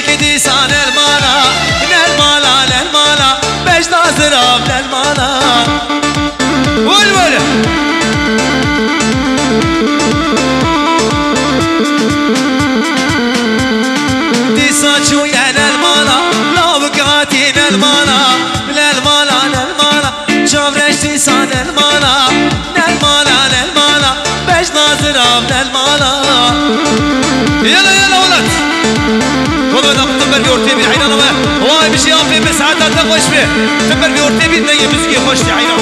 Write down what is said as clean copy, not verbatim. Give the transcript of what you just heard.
كدي سان المالا للمالا للمالا باش نازراب للمالا والولا دي ساتشو يا للمالا لا بقاتي للمالا للمالا للمالا شوف رشتي سان المالا للمالا للمالا باش نازراب للمالا يلا يلا ولد والله ده تمبر بيورتي بي عينا واي بشي افي بس عاد تخش به تمبر بيورتي بي نيجي مسكي خوش عينا